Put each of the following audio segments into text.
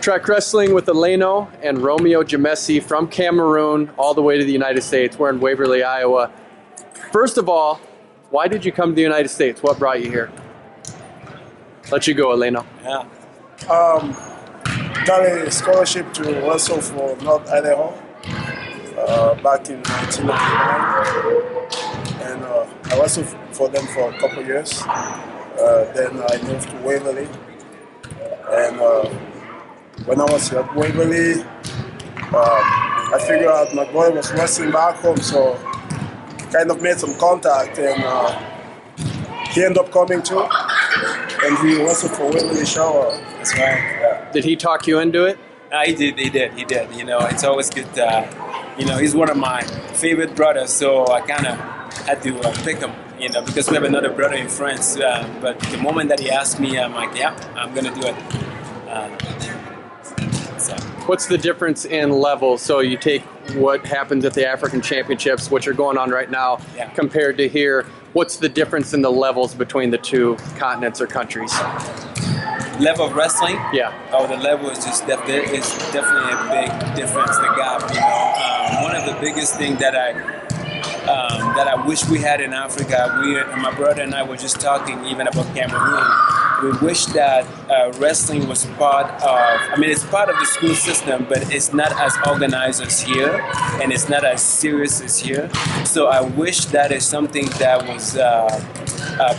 Track Wrestling with Alain and Romeo Djoumessi from Cameroon all the way to the United States. We're in Waverly, Iowa. First of all, why did you come to the United States? What brought you here? Let you go, Alain. Yeah. Got a scholarship to wrestle for North Idaho back in 1999, and I wrestled for them for a couple years. Then I moved to Waverly, and when I was at Waverly, I figured out my boy was wrestling back home, so kind of made some contact, and he ended up coming too, and he wrestled for Waverly Shower. That's right. Yeah. Did he talk you into it? He did. You know, it's always good. You know, he's one of my favorite brothers, so I kind of had to pick him. You know, because we have another brother in France. But the moment that he asked me, I'm like, yeah, I'm gonna do it. What's the difference in level? So you take what happens at the African Championships, which are going on right now, yeah, compared to here. What's the difference in the levels between the two continents or countries? Level of wrestling? Yeah. Oh, the level is just definitely a big difference. The gap, you know. One of the biggest things that I wish we had in Africa. My brother and I were just talking even about Cameroon. We wish that wrestling was part of. I mean, it's part of the school system, but it's not as organized as here, and it's not as serious as here. So I wish that is something that was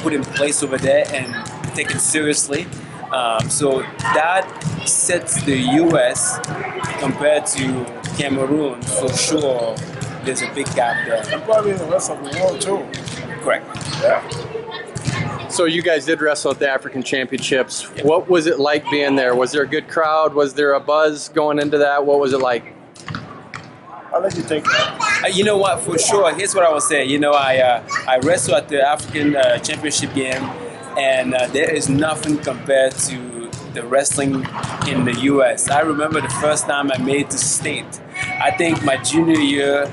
put in place over there and taken seriously. So that sets the U.S. compared to Cameroon for sure. There's a big gap there. And probably the rest of the world too. Correct. Yeah. So you guys did wrestle at the African Championships. Yep. What was it like being there? Was there a good crowd? Was there a buzz going into that? What was it like? I'll let you take that. You know what? For sure. Here's what I will say. You know, I wrestled at the African Championship game, and there is nothing compared to the wrestling in the U.S. I remember the first time I made the state. I think my junior year,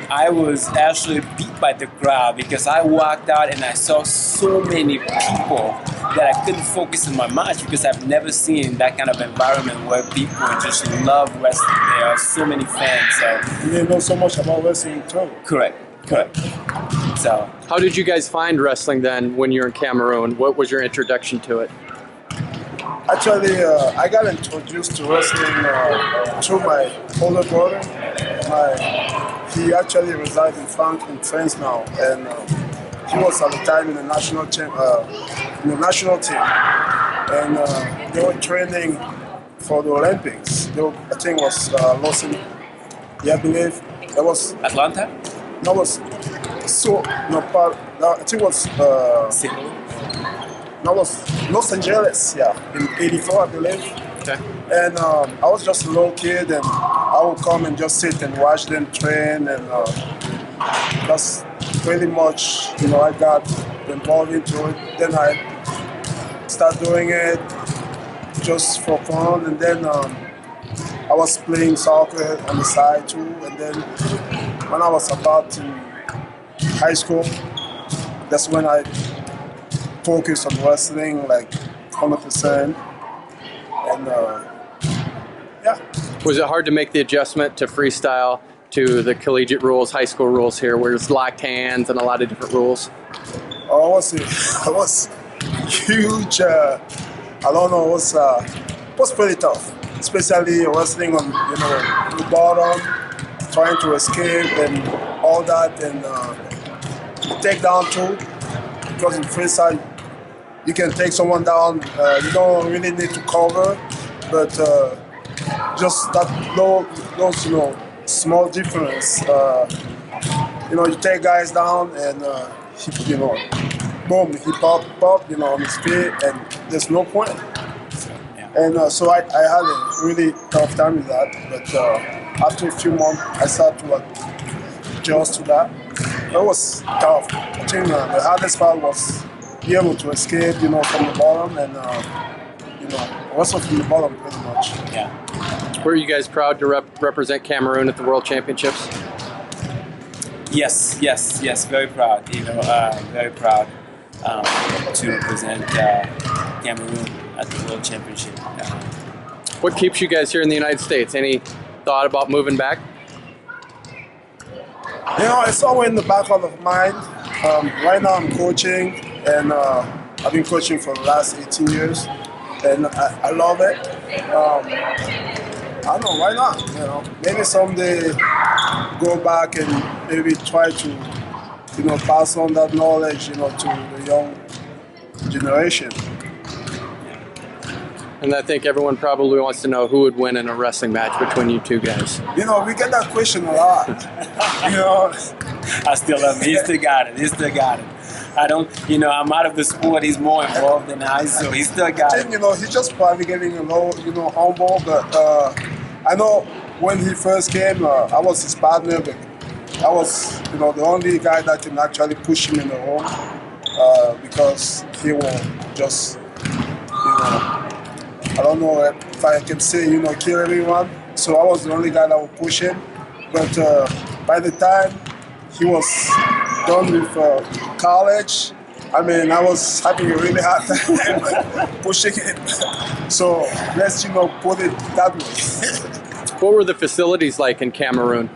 I was actually beat by the crowd because I walked out and I saw so many people that I couldn't focus in my match because I've never seen that kind of environment where people just love wrestling. There are so many fans. So You know so much about wrestling too. correct. So How did you guys find wrestling then when you were in Cameroon? What was your introduction to it? Actually, I got introduced to wrestling through my older brother. He actually resides in France now, and he was at the time in the national team. And they were training for the Olympics. I think it was Los Angeles. Yeah, I believe that was. Atlanta? That was so. No, I think it was. Sydney? That was Los Angeles, yeah, in '84, I believe. Okay. And I was just a little kid, and I would come and just sit and watch them train, and that's pretty much, you know, I got involved into it. Then I started doing it just for fun, and then I was playing soccer on the side too. And then when I was about in high school, that's when I focused on wrestling like 100%, and yeah. Was it hard to make the adjustment to freestyle to the collegiate rules, high school rules here, where it's locked hands and a lot of different rules? Oh, it was huge. I don't know. It was pretty tough, especially wrestling on the bottom, trying to escape and all that, and take down too. Because in freestyle, you can take someone down. You don't really need to cover, but just that those small difference. You take guys down and boom, he pop on his feet, and there's no point. Yeah. And so I had a really tough time with that. But after a few months, I started to adjust to that. It was tough. I think the hardest part was be able to escape, from the bottom, and wrestle from the bottom pretty much. Yeah. Were you guys proud to represent Cameroon at the World Championships? Yes, very proud. Very proud to represent Cameroon at the World Championship. What keeps you guys here in the United States? Any thought about moving back? You know, it's always in the back of my mind. Right now I'm coaching, and I've been coaching for the last 18 years, and I love it. I don't know, why not? You know, maybe someday go back and maybe try to, you know, pass on that knowledge, you know, to the young generation. And I think everyone probably wants to know who would win in a wrestling match between you two guys. You know, we get that question a lot. You know, I still love him. He still got it. He still got it. I don't, you know, I'm out of the sport. He's more involved than I, so he still got it. You know, he's just probably getting a little, you know, humble. But I know when he first came, I was his partner, but I was, you know, the only guy that can actually push him in the home because he will just, you know, I don't know if I can say, you know, kill everyone. So I was the only guy that would push him. But by the time he was done with college, I mean, I was having a really hard time pushing him. So let's, you know, put it that way. What were the facilities like in Cameroon?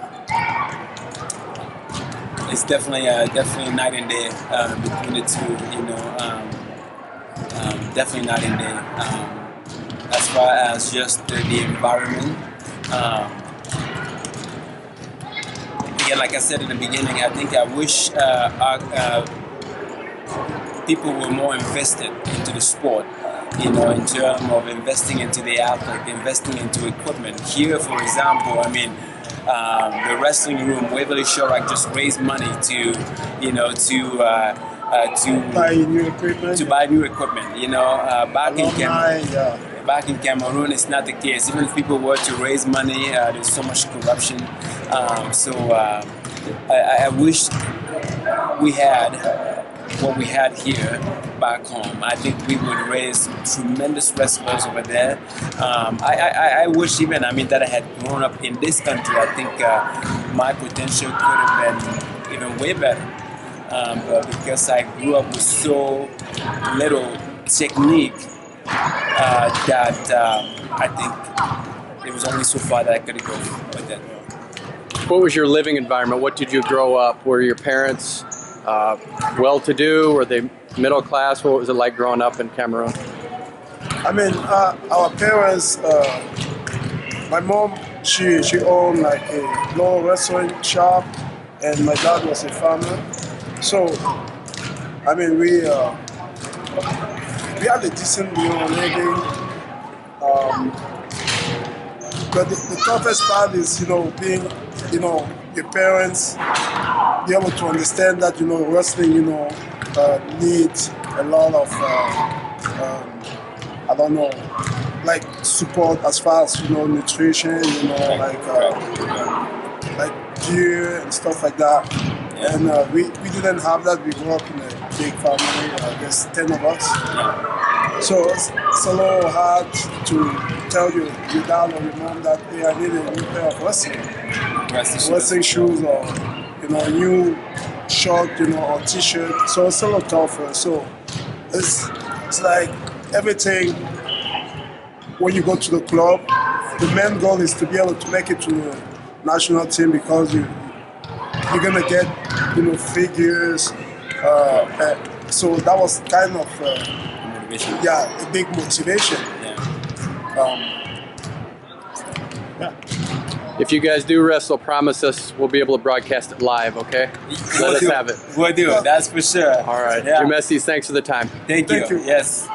It's definitely night and day between the two. You know, definitely night and day. As far as just the environment. Again, like I said in the beginning, I think I wish people were more invested into the sport, you know, in terms of investing into the athlete, investing into equipment. Here, for example, I mean, the wrestling room, Waverly Shorak just raised money to, you know, to buy new equipment. You know, back in Cameroon, it's not the case. Even if people were to raise money, there's so much corruption. I wish we had what we had here back home. I think we would raise tremendous wrestlers over there. I wish even, I mean, that I had grown up in this country. I think my potential could have been even way better. But because I grew up with so little technique, that I think it was only so far that I could go with that. What was your living environment? What did you grow up? Were your parents well-to-do? Were they middle class? What was it like growing up in Cameroon? I mean, our parents, my mom, she owned like a little wrestling shop, and my dad was a farmer. So, I mean, we had a decent, you know, living. But the toughest part is, you know, being, you know, your parents be able to understand that, you know, wrestling, you know, needs a lot of, I don't know, like support as far as, you know, nutrition, you know, like gear and stuff like that. And we didn't have that. We grew up in a big family, there's 10 of us. So it's a little hard to tell your dad or your mom that, hey, I need a new pair of wrestling shoes, or, you know, a new shirt, you know, or t-shirt. So it's a little tougher. So it's like everything. When you go to the club, the main goal is to be able to make it to the national team, because you're gonna get, you know, figures. So that was kind of a big motivation. If you guys do wrestle, promise us we'll be able to broadcast it live, okay? Let us have it. We'll do it, that's for sure. All right. Yeah. Djoumessi, thanks for the time. Thank you. Yes.